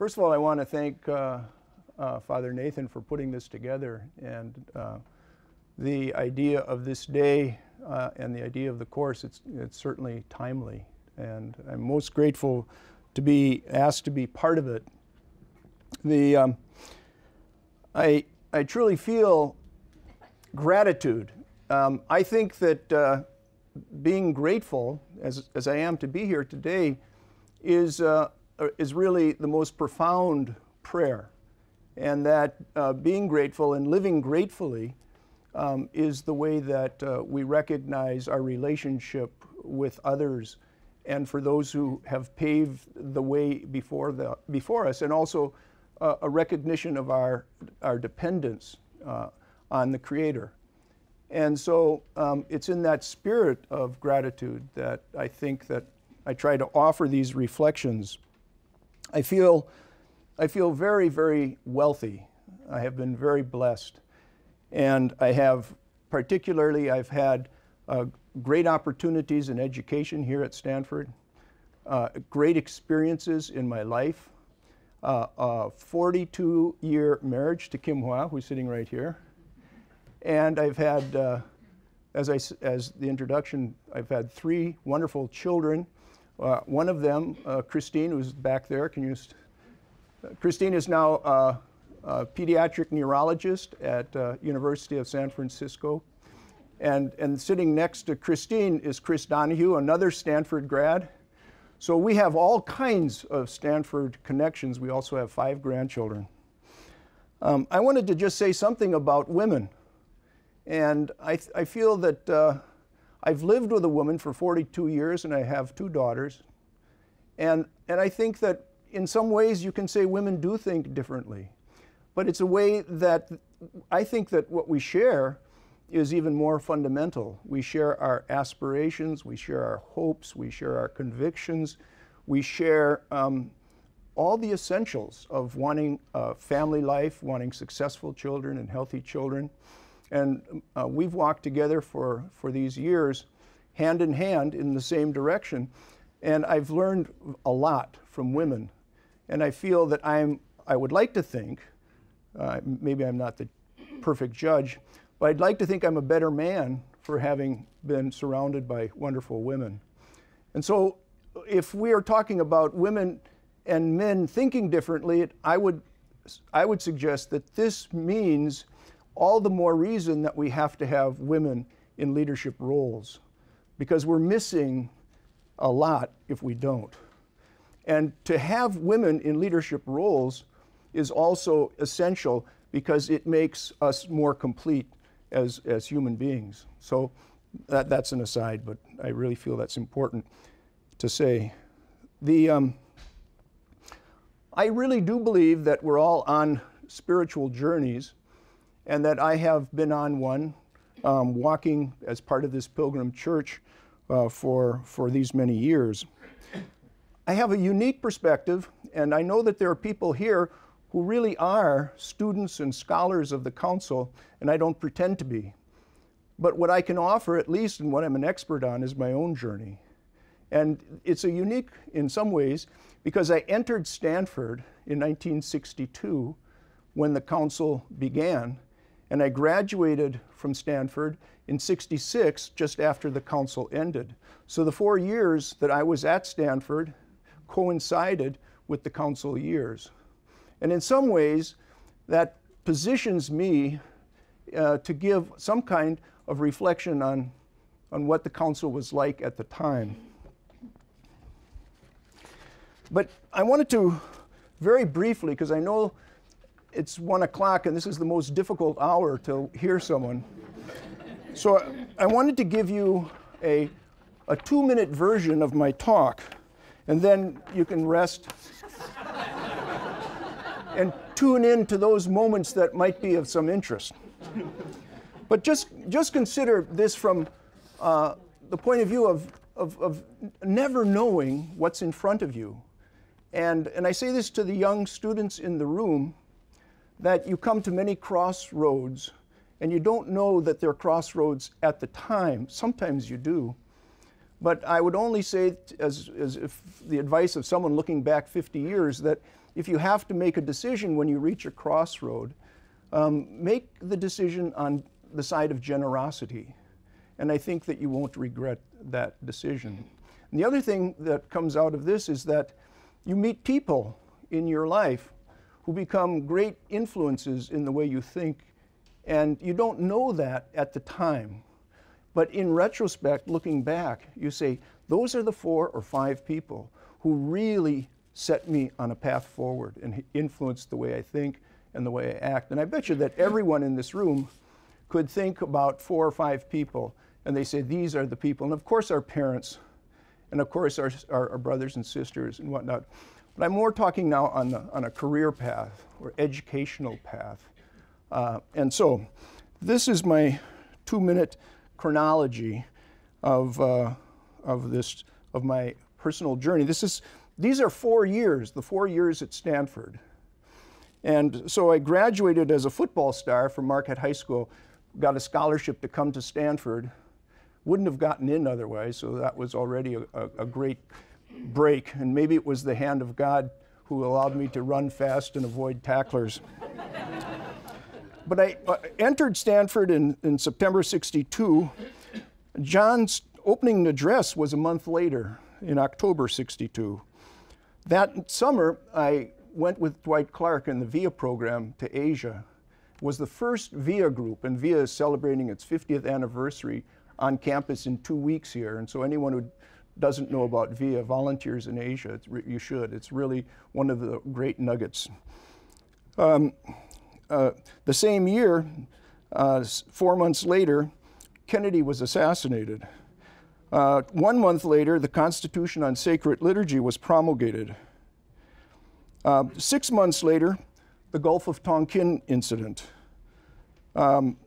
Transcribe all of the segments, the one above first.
First of all, I want to thank Father Nathan for putting this together, and the idea of this day and the idea of the course, it's certainly timely, and I'm most grateful to be asked to be part of it. I truly feel gratitude. I think that being grateful, as I am to be here today, is really the most profound prayer, and that being grateful and living gratefully is the way that we recognize our relationship with others and for those who have paved the way before us, and also a recognition of our dependence on the Creator. And so it's in that spirit of gratitude that I think that I try to offer these reflections. I feel very, very wealthy. I have been very blessed. And I have, particularly, I've had great opportunities in education here at Stanford, great experiences in my life, a 42-year marriage to Kim Hua, who's sitting right here. And I've had, as the introduction, I've had 3 wonderful children. One of them, Christine, who's back there, Christine is now a pediatric neurologist at University of San Francisco. And sitting next to Christine is Chris Donahue, another Stanford grad. So we have all kinds of Stanford connections. We also have 5 grandchildren. I wanted to just say something about women. And I feel that I've lived with a woman for 42 years, and I have 2 daughters. And I think that in some ways you can say women do think differently. But it's a way that I think that what we share is even more fundamental. We share our aspirations, we share our hopes, we share our convictions, we share all the essentials of wanting a family life, wanting successful children and healthy children. And we've walked together for these years, hand in hand in the same direction. And I've learned a lot from women. And I feel that I would like to think, maybe I'm not the perfect judge, but I'd like to think I'm a better man for having been surrounded by wonderful women. And so if we are talking about women and men thinking differently, I would suggest that this means all the more reason that we have to have women in leadership roles, because we're missing a lot if we don't. And to have women in leadership roles is also essential because it makes us more complete as human beings. So that's an aside, but I really feel that's important to say. I really do believe that we're all on spiritual journeys, and that I have been on one, walking as part of this pilgrim church for these many years. I have a unique perspective, and I know that there are people here who really are students and scholars of the council, and I don't pretend to be. But what I can offer, at least, and what I'm an expert on, is my own journey. And it's a unique in some ways because I entered Stanford in 1962 when the council began, and I graduated from Stanford in '66, just after the council ended. So the 4 years that I was at Stanford coincided with the council years. And in some ways, that positions me to give some kind of reflection on what the council was like at the time. But I wanted to, very briefly, because I know it's 1 o'clock and this is the most difficult hour to hear someone. So I wanted to give you a 2-minute version of my talk, and then you can rest and tune in to those moments that might be of some interest. But just consider this from the point of view of never knowing what's in front of you. And I say this to the young students in the room, that you come to many crossroads, and you don't know that they're crossroads at the time. Sometimes you do. But I would only say, as if the advice of someone looking back 50 years, that if you have to make a decision when you reach a crossroad, make the decision on the side of generosity. And I think that you won't regret that decision. And the other thing that comes out of this is that you meet people in your life who become great influences in the way you think, and you don't know that at the time. But in retrospect, looking back, you say, those are the 4 or 5 people who really set me on a path forward and influenced the way I think and the way I act. And I bet you that everyone in this room could think about 4 or 5 people, and they say, these are the people. And of course, our parents, and of course, our brothers and sisters and whatnot. But I'm more talking now on a career path or educational path. And so this is my 2-minute chronology of my personal journey. These are 4 years, the 4 years at Stanford. And so I graduated as a football star from Marquette High School, got a scholarship to come to Stanford, wouldn't have gotten in otherwise, so that was already a great break. And maybe it was the hand of God who allowed me to run fast and avoid tacklers. But I entered Stanford in September '62. John's opening address was a month later, in October '62. That summer, I went with Dwight Clark in the VIA program to Asia. It was the first VIA group, and VIA is celebrating its 50th anniversary on campus in 2 weeks here. And so anyone who doesn't know about VIA, Volunteers in Asia, you should. It's really one of the great nuggets. The same year, 4 months later, Kennedy was assassinated. 1 month later, the Constitution on Sacred Liturgy was promulgated. 6 months later, the Gulf of Tonkin incident. 1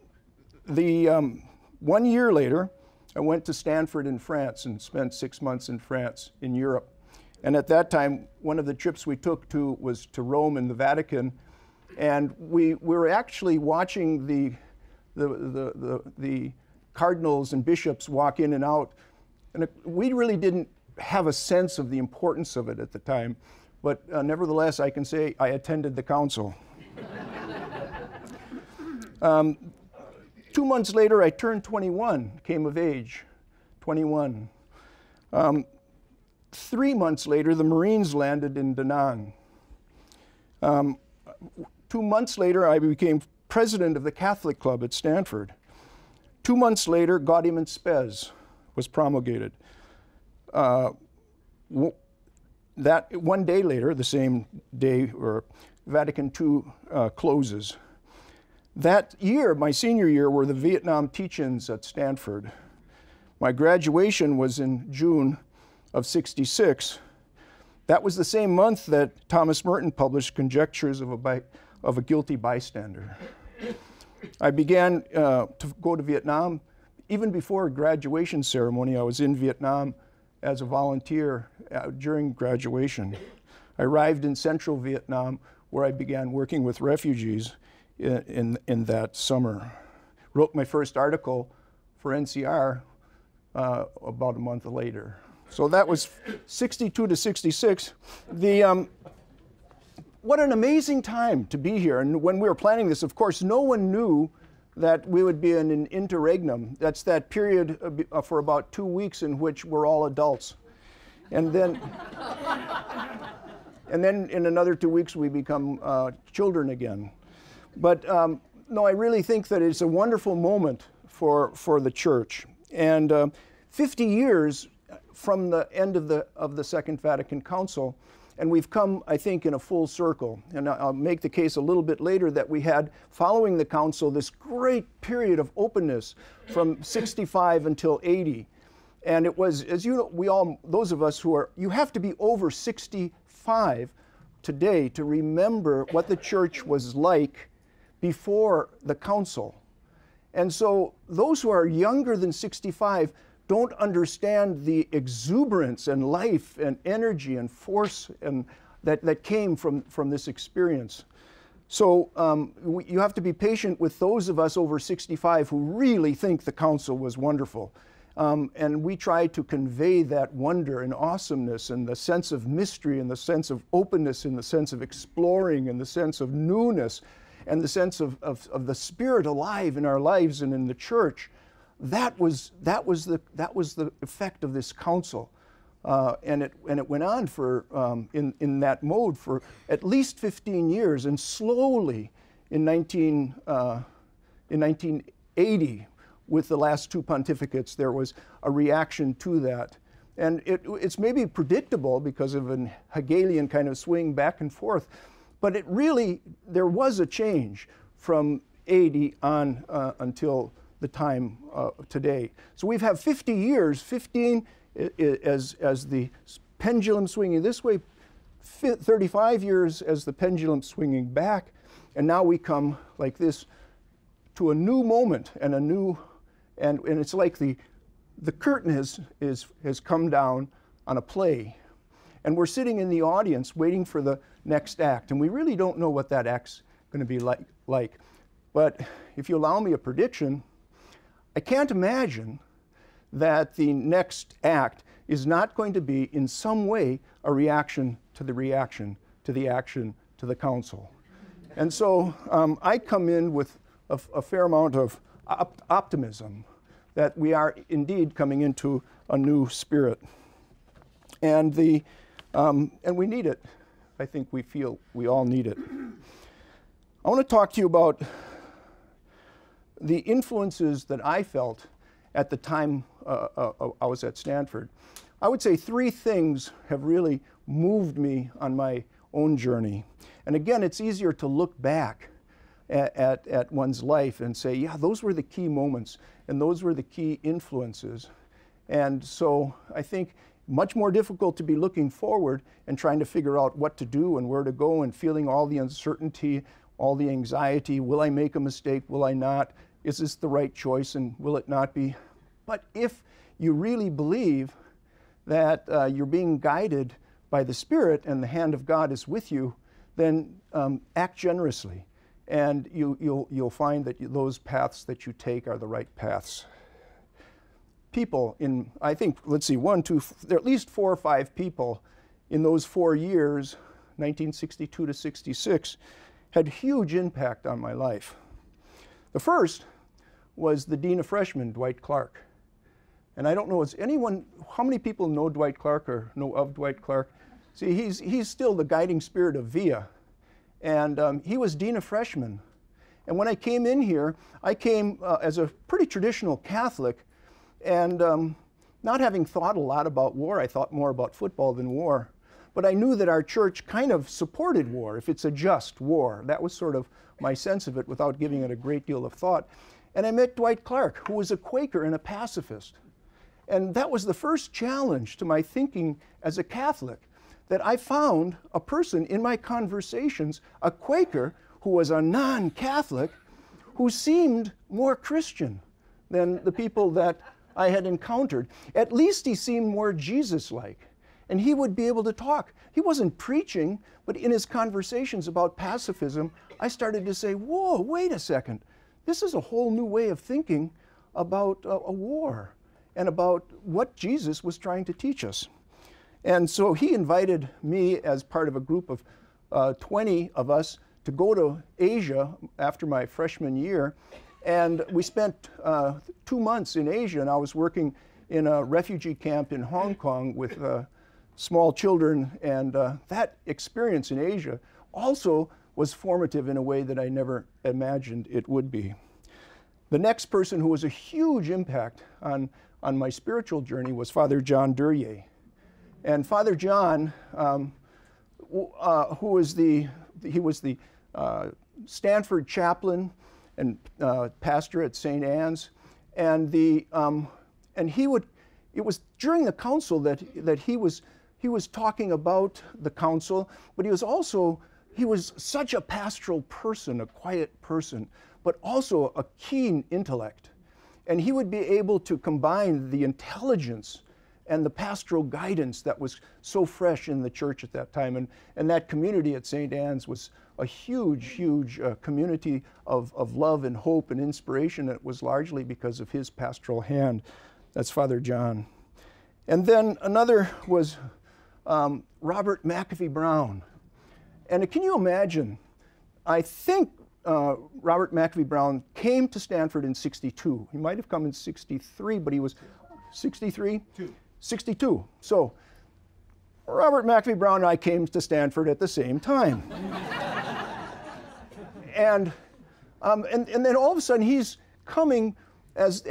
year later, I went to Stanford in France and spent 6 months in France, in Europe. And at that time, one of the trips we took was to Rome and the Vatican. And we were actually watching the cardinals and bishops walk in and out. And we really didn't have a sense of the importance of it at the time. But nevertheless, I can say I attended the council. 2 months later, I turned 21, came of age, 21. 3 months later, the Marines landed in Da Nang. 2 months later, I became president of the Catholic Club at Stanford. 2 months later, Gaudium et Spes was promulgated. That 1 day later, the same day, or Vatican II closes. That year, my senior year, were the Vietnam teach-ins at Stanford. My graduation was in June of '66. That was the same month that Thomas Merton published Conjectures of a Guilty Bystander. I began to go to Vietnam. Even before a graduation ceremony, I was in Vietnam as a volunteer during graduation. I arrived in central Vietnam, where I began working with refugees in that summer. Wrote my first article for NCR about a month later. So that was '62 to '66. What an amazing time to be here. And when we were planning this, of course, no one knew that we would be in an interregnum. That's that period for about 2 weeks in which we're all adults. And then in another 2 weeks, we become children again. But no, I really think that it's a wonderful moment for the church. And 50 years from the end of the Second Vatican Council, and we've come, I think, in a full circle. And I'll make the case a little bit later that we had, following the council, this great period of openness from '65 until '80. And it was, as you know, those of us who are, you have to be over 65 today to remember what the church was like before the council. And so those who are younger than 65 don't understand the exuberance and life and energy and force and that came from this experience. So you have to be patient with those of us over 65 who really think the council was wonderful. And we try to convey that wonder and awesomeness and the sense of mystery and the sense of openness and the sense of exploring and the sense of newness and the sense of the Spirit alive in our lives and in the church. That was the effect of this council. And it went on for, in that mode for at least 15 years, and slowly in 1980, with the last two pontificates, there was a reaction to that. And it's maybe predictable because of a Hegelian kind of swing back and forth, but it really, there was a change from 80 on until the time today. So we've had 50 years, 15 as the pendulum swinging this way, 35 years as the pendulum swinging back, and now we come like this to a new moment and a new, and it's like the curtain has come down on a play, and we're sitting in the audience waiting for the next act, and we really don't know what that act's going to be like. But if you allow me a prediction, I can't imagine that the next act is not going to be in some way a reaction to the reaction to the action to the council. And so I come in with a fair amount of optimism that we are indeed coming into a new spirit. And we need it. I think we feel we all need it. I want to talk to you about the influences that I felt at the time I was at Stanford. I would say three things have really moved me on my own journey. And again, it's easier to look back at one's life and say, yeah, those were the key moments and those were the key influences. And so I think much more difficult to be looking forward and trying to figure out what to do and where to go and feeling all the uncertainty, all the anxiety. Will I make a mistake? Will I not? Is this the right choice and will it not be? But if you really believe that you're being guided by the Spirit and the hand of God is with you, then act generously. And you'll find that those paths that you take are the right paths. People in, I think, let's see, there are at least 4 or 5 people in those 4 years, 1962 to 66, had huge impact on my life. The first was the Dean of Freshmen, Dwight Clark. And I don't know, how many people know Dwight Clark or know of Dwight Clark? See, he's still the guiding spirit of VIA. And he was Dean of Freshmen. And when I came in here, I came as a pretty traditional Catholic, and not having thought a lot about war, I thought more about football than war. But I knew that our church kind of supported war, if it's a just war. That was sort of my sense of it without giving it a great deal of thought. And I met Dwight Clark, who was a Quaker and a pacifist. And that was the first challenge to my thinking as a Catholic, that I found a person in my conversations, a Quaker who was a non-Catholic, who seemed more Christian than the people that I had encountered. At least he seemed more Jesus-like. And he would be able to talk. He wasn't preaching, but in his conversations about pacifism, I started to say, whoa, wait a second. This is a whole new way of thinking about a war and about what Jesus was trying to teach us. And so he invited me as part of a group of 20 of us to go to Asia after my freshman year. And we spent 2 months in Asia, and I was working in a refugee camp in Hong Kong with small children. And that experience in Asia also was formative in a way that I never imagined it would be. The next person who was a huge impact on my spiritual journey was Father John Duryea. And Father John, who was the Stanford chaplain and pastor at St. Anne's, and it was during the council that he was talking about the council, but he was such a pastoral person, a quiet person, but also a keen intellect. And he would be able to combine the intelligence and the pastoral guidance that was so fresh in the church at that time. And that community at St. Anne's was a huge, huge community of love and hope and inspiration. It was largely because of his pastoral hand That's Father John. And then another was Robert McAfee Brown. And can you imagine, I think Robert McAfee Brown came to Stanford in 62. He might have come in 63, but he was 63? 62. So Robert McAfee Brown and I came to Stanford at the same time. and then all of a sudden he's coming as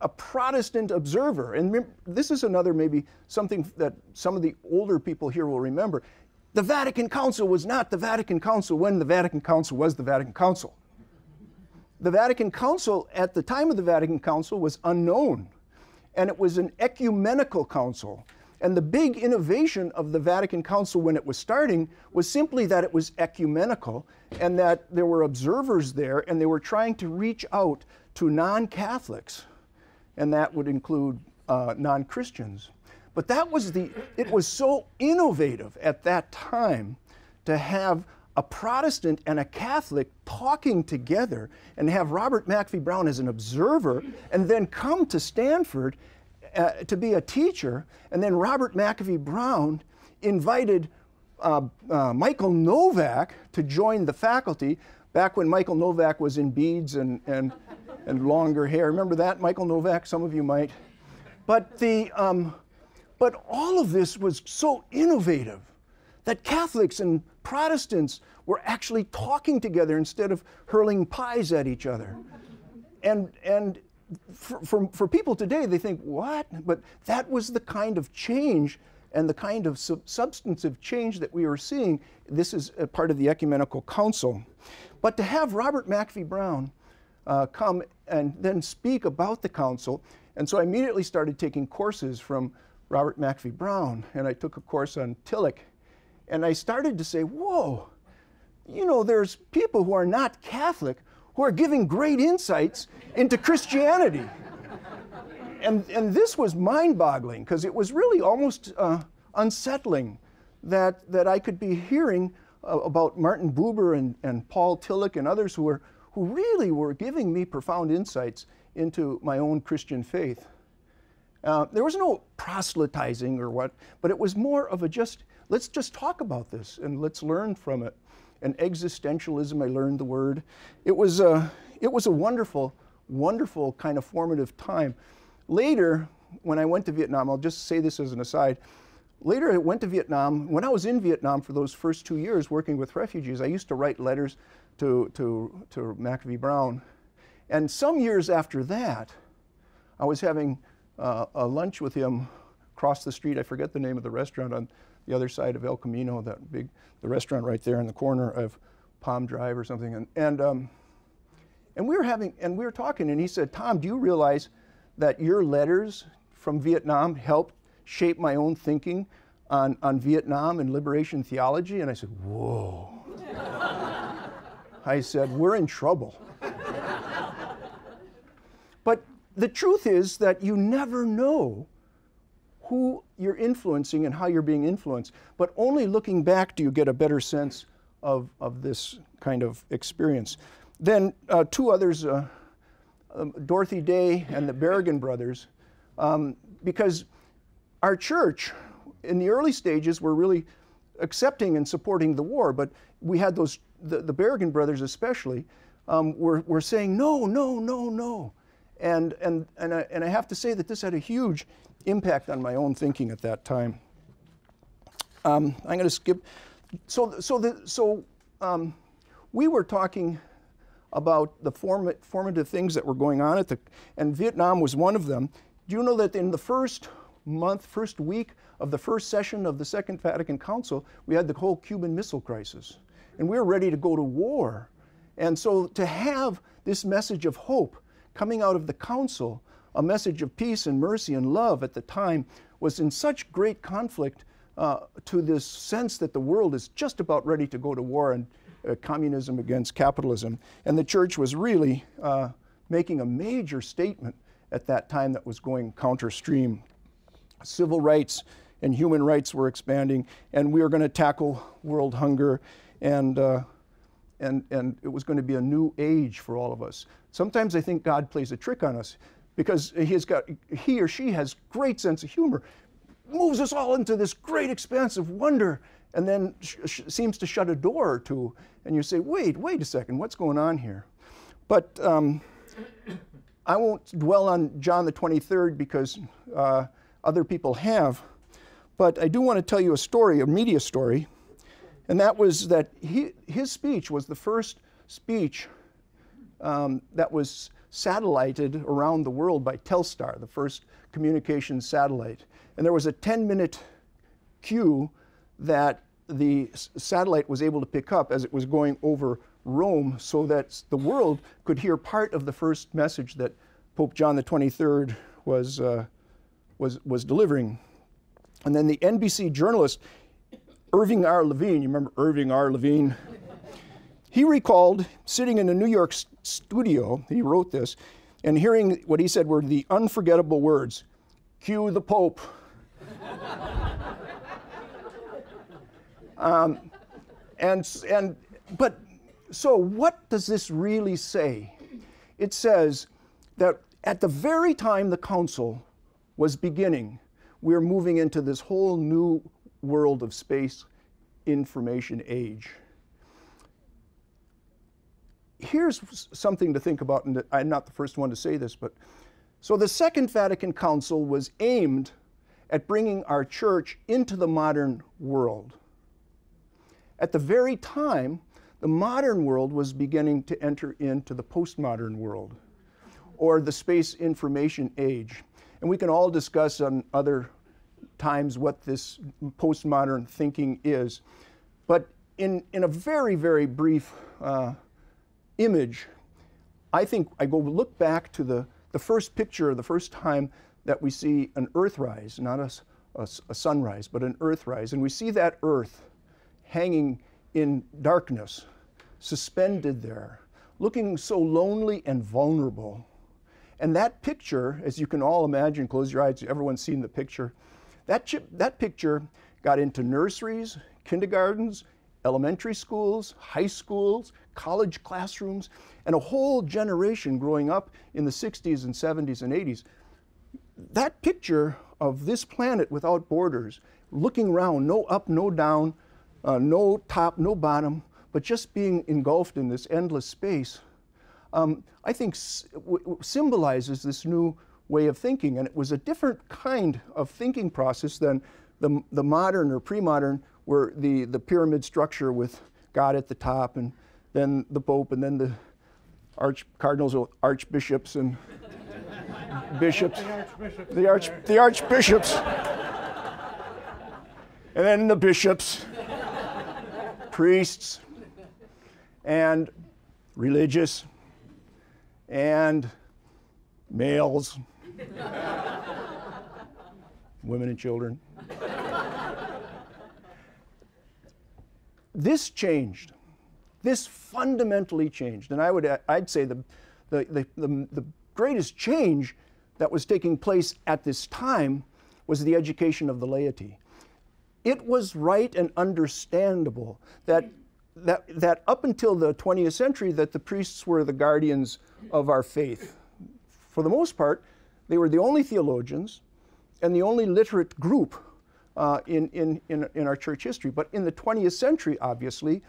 a Protestant observer. And this is another maybe something that some of the older people here will remember. The Vatican Council was not the Vatican Council when the Vatican Council was the Vatican Council. The Vatican Council, at the time of the Vatican Council, was unknown. And it was an ecumenical council. And the big innovation of the Vatican Council when it was starting was simply that it was ecumenical and that there were observers there and they were trying to reach out to non-Catholics. And that would include non-Christians. But it was so innovative at that time to have a Protestant and a Catholic talking together and have Robert McAfee Brown as an observer and then come to Stanford to be a teacher. And then Robert McAfee Brown invited Michael Novak to join the faculty back when Michael Novak was in beads and longer hair. Remember that, Michael Novak? Some of you might. But all of this was so innovative that Catholics and Protestants were actually talking together instead of hurling pies at each other. And for people today, they think, what? But that was the kind of change and the kind of substantive change that we were seeing. This is a part of the Ecumenical Council. But to have Robert McAfee Brown come and then speak about the council, and so I immediately started taking courses from Robert McAfee Brown, and I took a course on Tillich, and I started to say, whoa, you know, there's people who are not Catholic who are giving great insights into Christianity. And this was mind-boggling, because it was really almost unsettling that I could be hearing about Martin Buber and Paul Tillich and others who really were giving me profound insights into my own Christian faith. There was no proselytizing or what, but it was more of let's just talk about this and let's learn from it. And existentialism, I learned the word. It was a wonderful, wonderful kind of formative time. Later, when I went to Vietnam, I'll just say this as an aside. Later, I went to Vietnam. When I was in Vietnam for those first 2 years working with refugees, I used to write letters to McAfee Brown. And some years after that, I was having a lunch with him across the street. I forget the name of the restaurant on the other side of El Camino, the restaurant right there in the corner of Palm Drive or something. And we were talking, and he said, Tom, do you realize that your letters from Vietnam helped shape my own thinking on Vietnam and liberation theology? And I said, whoa. I said, we're in trouble. But the truth is that you never know who you're influencing and how you're being influenced. But only looking back do you get a better sense of this kind of experience. Then two others, Dorothy Day and the Berrigan brothers, because our church in the early stages were really accepting and supporting the war, but we had those, the Berrigan brothers especially, were saying no, no, no, no. And I have to say that this had a huge impact on my own thinking at that time. I'm going to skip. So we were talking about the formative things that were going on and Vietnam was one of them. Do you know that in the first week of the first session of the Second Vatican Council, we had the whole Cuban Missile Crisis, and we were ready to go to war. And so to have this message of hope coming out of the council, a message of peace and mercy and love at the time, was in such great conflict to this sense that the world is just about ready to go to war and communism against capitalism. And the church was really making a major statement at that time that was going counterstream. Civil rights and human rights were expanding, and we were going to tackle world hunger, and it was going to be a new age for all of us. Sometimes I think God plays a trick on us. because he or she has great sense of humor, moves us all into this great expanse of wonder, and then seems to shut a door or two, and you say, wait a second, what's going on here? But I won't dwell on John the 23rd because other people have, but I do want to tell you a story, a media story, and that was that his speech was the first speech that was satellited around the world by Telstar, the first communications satellite. And there was a 10-minute cue that the satellite was able to pick up as it was going over Rome, so that the world could hear part of the first message that Pope John the 23rd was delivering. And then the NBC journalist, Irving R. Levine, you remember Irving R. Levine? He recalled sitting in a New York studio, he wrote this, and hearing what he said were the unforgettable words, "Cue the Pope." But so what does this really say? It says that at the very time the council was beginning, we're moving into this whole new world of space information age. Here's something to think about, and I'm not the first one to say this, but so the Second Vatican Council was aimed at bringing our church into the modern world. At the very time, the modern world was beginning to enter into the postmodern world, or the space information age. And we can all discuss on other times what this postmodern thinking is. But in a very, very brief image, I think I go look back to the first picture, the first time that we see an earthrise, not a sunrise, but an earthrise. And we see that earth hanging in darkness, suspended there, looking so lonely and vulnerable. And that picture, as you can all imagine, close your eyes, everyone's seen the picture, that picture got into nurseries, kindergartens, elementary schools, high schools, college classrooms, and a whole generation growing up in the 60s and 70s and 80s. That picture of this planet without borders, looking around, no up, no down, no top, no bottom, but just being engulfed in this endless space, I think symbolizes this new way of thinking. And it was a different kind of thinking process than the modern or pre-modern, where the pyramid structure with God at the top, and then the Pope, and then the cardinals or archbishops and bishops, the archbishops, and then the bishops, priests, and religious, and males, women and children. This changed. This fundamentally changed. And I'd say the greatest change that was taking place at this time was the education of the laity. It was right and understandable that up until the 20th century that the priests were the guardians of our faith. For the most part, they were the only theologians and the only literate group in our church history. But in the 20th century, obviously,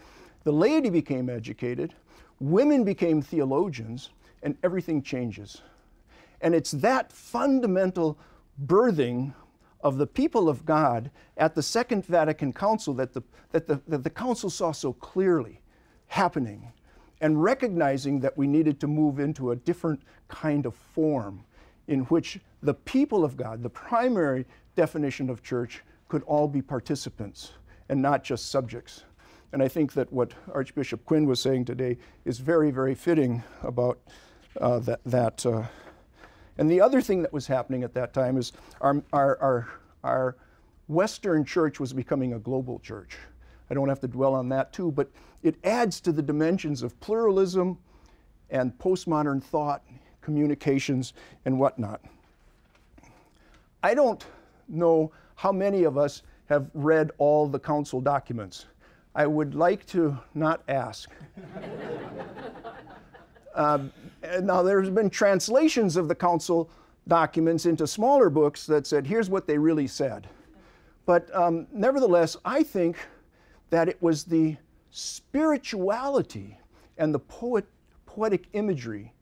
the laity became educated, women became theologians, and everything changes. And it's that fundamental birthing of the people of God at the Second Vatican Council that the Council saw so clearly happening, and recognizing that we needed to move into a different kind of form in which the people of God, the primary definition of church, could all be participants and not just subjects. And I think that what Archbishop Quinn was saying today is very, very fitting about that. And the other thing that was happening at that time is our Western church was becoming a global church. I don't have to dwell on that too, but it adds to the dimensions of pluralism and postmodern thought, communications, and whatnot. I don't know how many of us have read all the council documents. I would like to not ask. Now, there's been translations of the council documents into smaller books that said, here's what they really said. But nevertheless, I think that it was the spirituality and the poetic imagery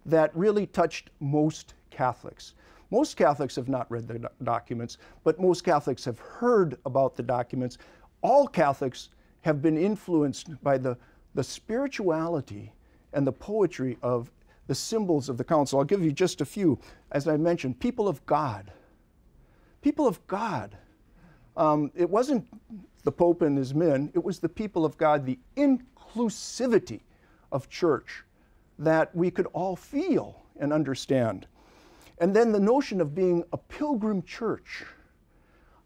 that really touched most Catholics. Most Catholics have not read the documents, but most Catholics have heard about the documents. All Catholics have been influenced by the spirituality and the poetry of the symbols of the council. I'll give you just a few. As I mentioned, people of God. People of God. It wasn't the Pope and his men, it was the people of God, the inclusivity of church that we could all feel and understand. And then the notion of being a pilgrim church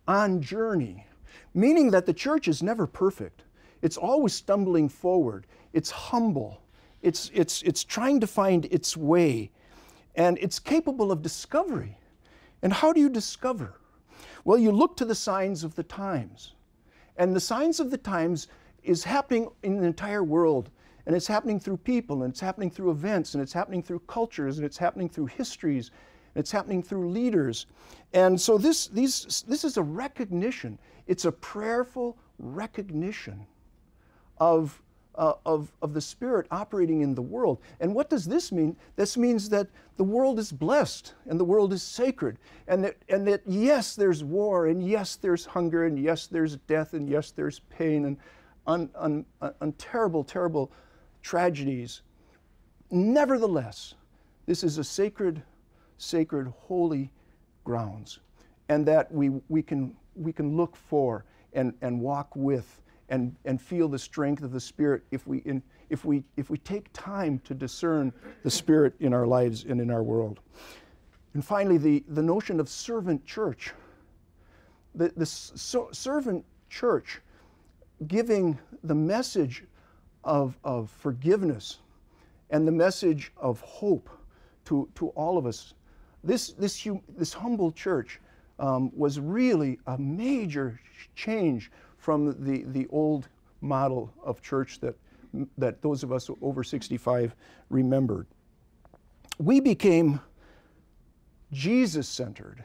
on journey, meaning that the church is never perfect. It's always stumbling forward. It's humble. It's trying to find its way. And it's capable of discovery. And how do you discover? Well, you look to the signs of the times. And the signs of the times is happening in the entire world. And it's happening through people, and it's happening through events, and it's happening through cultures, and it's happening through histories, and it's happening through leaders. And so this is a recognition. It's a prayerful recognition of the Spirit operating in the world. And what does this mean? This means that the world is blessed and the world is sacred, and that yes, there's war, and yes, there's hunger, and yes, there's death, and yes, there's pain, and terrible, terrible tragedies. Nevertheless, this is a sacred, holy grounds, and that we can look for and walk with and feel the strength of the Spirit if we take time to discern the Spirit in our lives and in our world. And finally, the notion of servant church. The servant church giving the message of forgiveness and the message of hope to all of us. This humble church was really a major change from the old model of church that those of us over 65 remembered. We became Jesus-centered,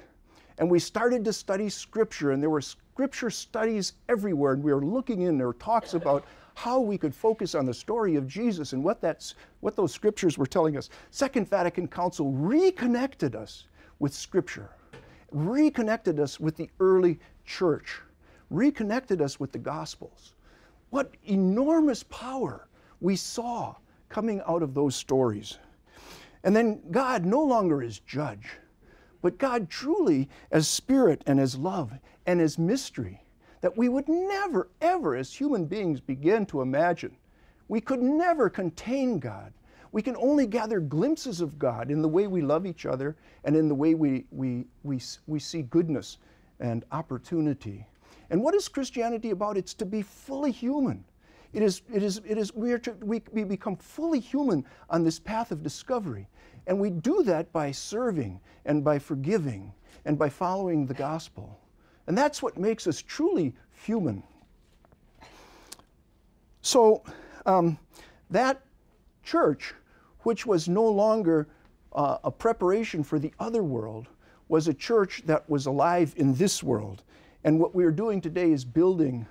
and we started to study Scripture, and there were Scripture studies everywhere, and we were looking in, there were talks about how we could focus on the story of Jesus and what those Scriptures were telling us. Second Vatican Council reconnected us with Scripture, reconnected us with the early church, reconnected us with the Gospels. What enormous power we saw coming out of those stories. And then God no longer is judge, but God truly as Spirit and as love and as mystery that we would never, ever as human beings begin to imagine. We could never contain God. We can only gather glimpses of God in the way we love each other and in the way we see goodness and opportunity. And what is Christianity about? It's to be fully human. We become fully human on this path of discovery. And we do that by serving and by forgiving and by following the gospel. And that's what makes us truly human. So that church, which was no longer a preparation for the other world, was a church that was alive in this world. And what we are doing today is building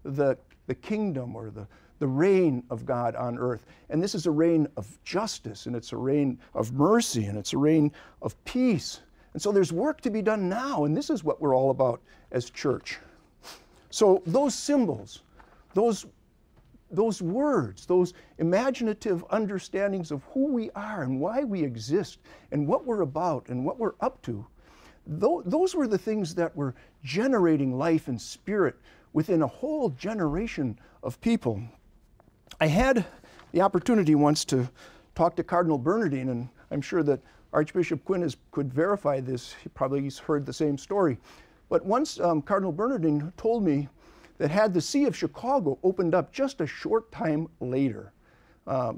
the kingdom or the reign of God on earth. And this is a reign of justice, and it's a reign of mercy, and it's a reign of peace. And so there's work to be done now, and this is what we're all about as church. So those symbols, those words, those imaginative understandings of who we are and why we exist and what we're about and what we're up to, those were the things that were generating life and spirit within a whole generation of people. I had the opportunity once to talk to Cardinal Bernardine, and I'm sure that Archbishop Quinn could verify this. He's heard the same story. But once Cardinal Bernardine told me that had the See of Chicago opened up just a short time later,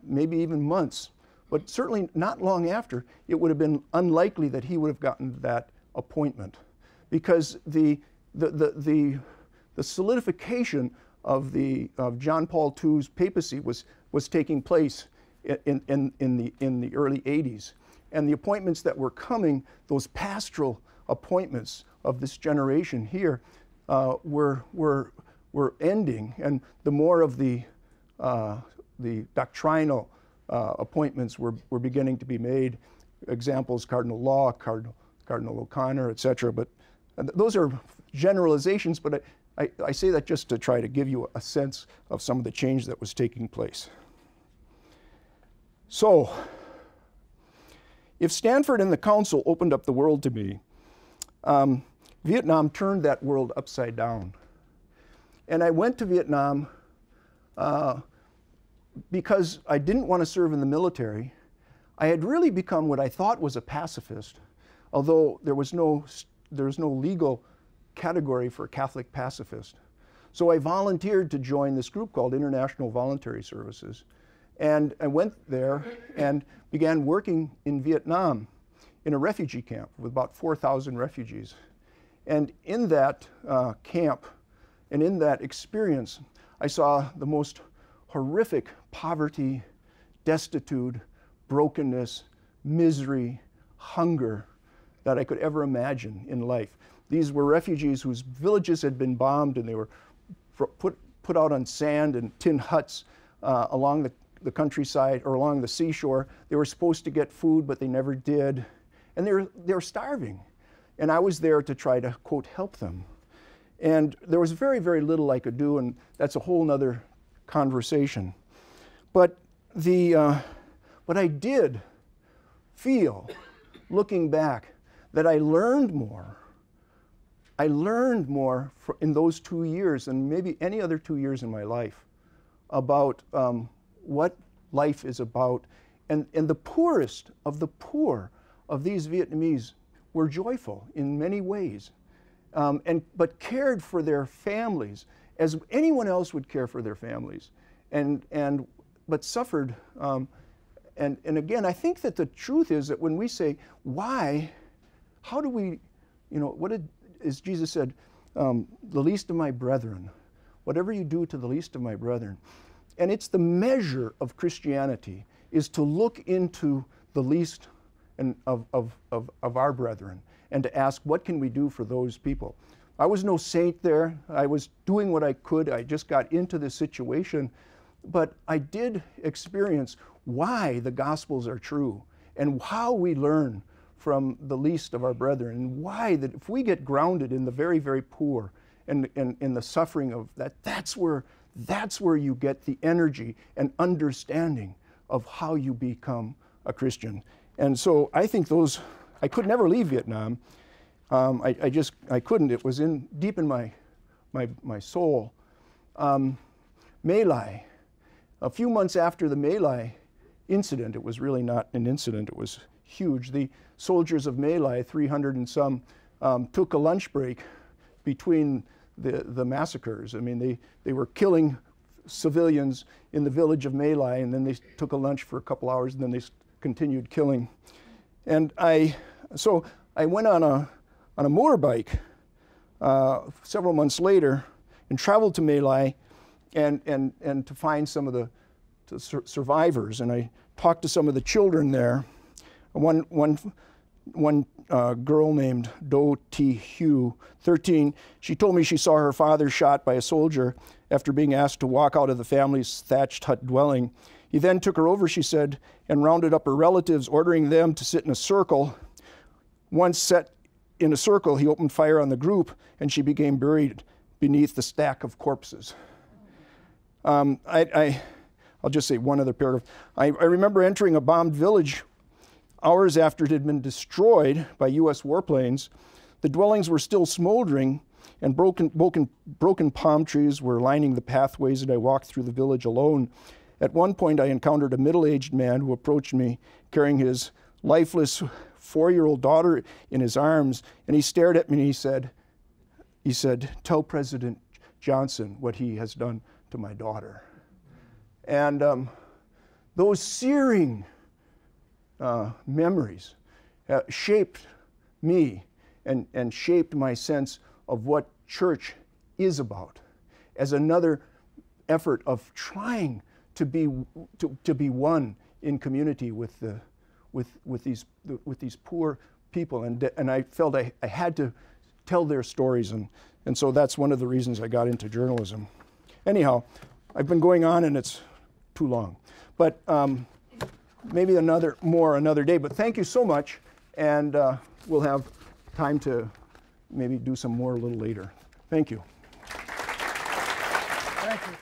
maybe even months, but certainly not long after, it would have been unlikely that he would have gotten that appointment, because the solidification of John Paul II's papacy was taking place in the early 80s. And the appointments that were coming, those pastoral appointments of this generation here, were ending, and the more of the doctrinal appointments were beginning to be made. Examples: Cardinal Law, Cardinal O'Connor, etc. But those are generalizations, but I say that just to try to give you a sense of some of the change that was taking place. So, if Stanford and the Council opened up the world to me, Vietnam turned that world upside down. And I went to Vietnam because I didn't want to serve in the military. I had really become what I thought was a pacifist, although there was no legal category for a Catholic pacifist. So I volunteered to join this group called International Voluntary Services. And I went there and began working in Vietnam in a refugee camp with about 4,000 refugees. And in that camp and in that experience, I saw the most horrific poverty, destitute, brokenness, misery, hunger that I could ever imagine in life. These were refugees whose villages had been bombed, and they were put out on sand and tin huts along the countryside or along the seashore. They were supposed to get food, but they never did. And they were starving. And I was there to try to, quote, help them. And there was very, very little I could do, and that's a whole nother conversation. But I did feel, looking back, that I learned more. I learned more in those 2 years than maybe any other 2 years in my life about what life is about. And the poorest of the poor of these Vietnamese were joyful in many ways, but cared for their families as anyone else would care for their families, but suffered. And again, I think that the truth is that when we say, why, how do we, as Jesus said, the least of my brethren, whatever you do to the least of my brethren. And it's the measure of Christianity is to look into the least of our brethren and to ask, what can we do for those people? I was no saint there. I was doing what I could. I just got into this situation. But I did experience why the Gospels are true and how we learn from the least of our brethren, and why that if we get grounded in the very, very poor and in the suffering of that, that's where you get the energy and understanding of how you become a Christian. And so I think I could never leave Vietnam. I couldn't. It was deep in my soul. My Lai. A few months after the My Lai incident, it was really not an incident, it was huge. The soldiers of My Lai, 300 and some, took a lunch break between the massacres. I mean, they were killing civilians in the village of My Lai, and then they took a lunch for a couple hours, and then they continued killing. And so I went on a motorbike several months later and traveled to My Lai and to find some of the survivors. And I talked to some of the children there. One girl named Do T Hugh, 13, she told me she saw her father shot by a soldier after being asked to walk out of the family's thatched hut dwelling. He then took her over, she said, and rounded up her relatives, ordering them to sit in a circle. Once set in a circle, he opened fire on the group, and she became buried beneath the stack of corpses. I'll just say one other paragraph. I remember entering a bombed village hours after it had been destroyed by U.S. warplanes. The dwellings were still smoldering, and broken palm trees were lining the pathways, and I walked through the village alone. At one point, I encountered a middle-aged man who approached me carrying his lifeless 4-year-old daughter in his arms, and he stared at me and he said, "Tell President Johnson what he has done to my daughter." And those searing memories shaped me and shaped my sense of what church is about as another effort of trying to be one in community with these poor people, and I felt I had to tell their stories, and so that's one of the reasons I got into journalism. Anyhow, I've been going on, and it's too long, but maybe another day. But thank you so much, and we'll have time to maybe do some more a little later. Thank you. Thank you.